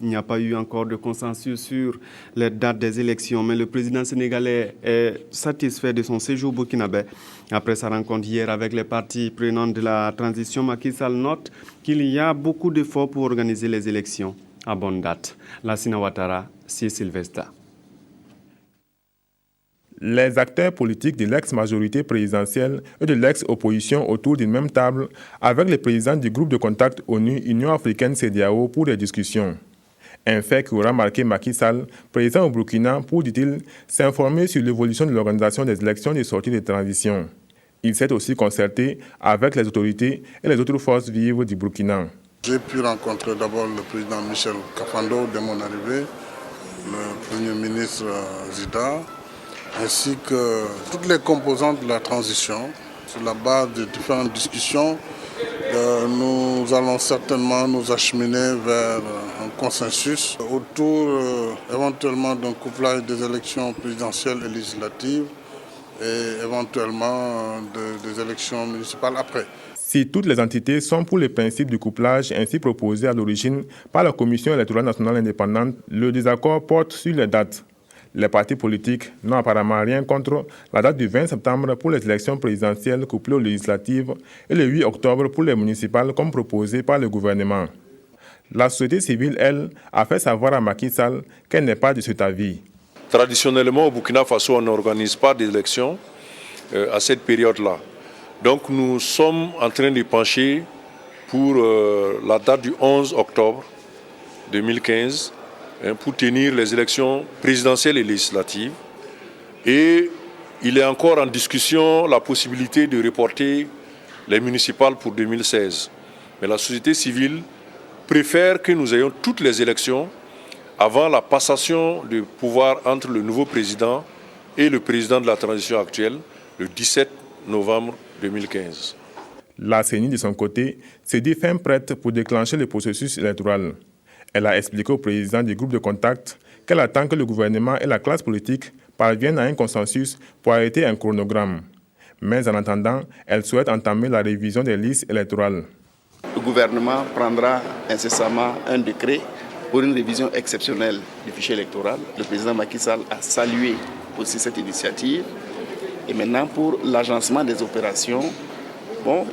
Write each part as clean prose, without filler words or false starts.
Il n'y a pas eu encore de consensus sur les dates des élections, mais le président sénégalais est satisfait de son séjour burkinabé. Après sa rencontre hier avec les parties prenantes de la transition, Macky Sall note qu'il y a beaucoup d'efforts pour organiser les élections à bonne date. Lassina Ouattara, c'est Sylvestre. Les acteurs politiques de l'ex-majorité présidentielle et de l'ex-opposition autour d'une même table avec les présidents du groupe de contact ONU Union africaine CEDEAO pour des discussions. Un fait qui aura marqué Macky Sall, président au Burkina, pour, dit-il, s'informer sur l'évolution de l'organisation des élections et des sorties de transition. Il s'est aussi concerté avec les autorités et les autres forces vives du Burkina. J'ai pu rencontrer d'abord le président Michel Kafando dès mon arrivée, le premier ministre Zida, ainsi que toutes les composantes de la transition. Sur la base de différentes discussions, nous allons certainement nous acheminer vers un consensus autour éventuellement d'un couplage des élections présidentielles et législatives et éventuellement des élections municipales après. Si toutes les entités sont pour le principe du couplage ainsi proposé à l'origine par la Commission électorale nationale indépendante, le désaccord porte sur les dates. Les partis politiques n'ont apparemment rien contre la date du 20 septembre pour les élections présidentielles couplées aux législatives et le 8 octobre pour les municipales comme proposé par le gouvernement. La société civile, elle, a fait savoir à Macky Sall qu'elle n'est pas de cet avis. Traditionnellement, au Burkina Faso, on n'organise pas d'élections à cette période-là. Donc nous sommes en train de pencher pour la date du 11 octobre 2015 pour tenir les élections présidentielles et législatives. Et il est encore en discussion la possibilité de reporter les municipales pour 2016. Mais la société civile préfère que nous ayons toutes les élections avant la passation de pouvoir entre le nouveau président et le président de la transition actuelle, le 17 novembre 2015. La CENI, de son côté, s'est dit fin prête pour déclencher le processus électoral. Elle a expliqué au président du groupe de contact qu'elle attend que le gouvernement et la classe politique parviennent à un consensus pour arrêter un chronogramme. Mais en attendant, elle souhaite entamer la révision des listes électorales. Le gouvernement prendra incessamment un décret pour une révision exceptionnelle du fichier électoral. Le président Macky Sall a salué aussi cette initiative. Et maintenant, pour l'agencement des opérations,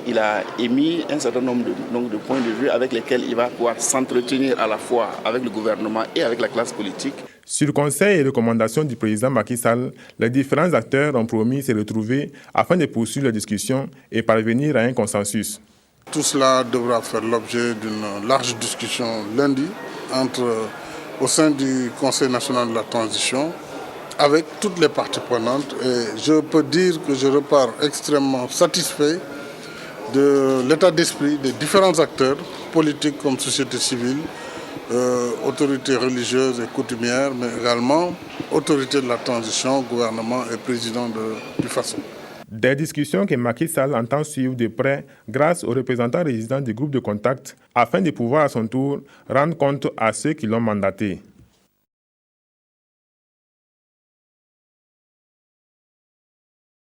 il a émis un certain nombre de points de vue avec lesquels il va pouvoir s'entretenir à la fois avec le gouvernement et avec la classe politique. Sur conseil et recommandation du président Macky Sall, les différents acteurs ont promis se retrouver afin de poursuivre la discussion et parvenir à un consensus. Tout cela devra faire l'objet d'une large discussion lundi au sein du Conseil national de la transition avec toutes les parties prenantes. Et je peux dire que je repars extrêmement satisfait de l'état d'esprit des différents acteurs, politiques comme société civile, autorités religieuses et coutumières, mais également autorités de la transition, gouvernement et président du Faso. Des discussions que Macky Sall entend suivre de près grâce aux représentants résidents du groupe de contact afin de pouvoir à son tour rendre compte à ceux qui l'ont mandaté.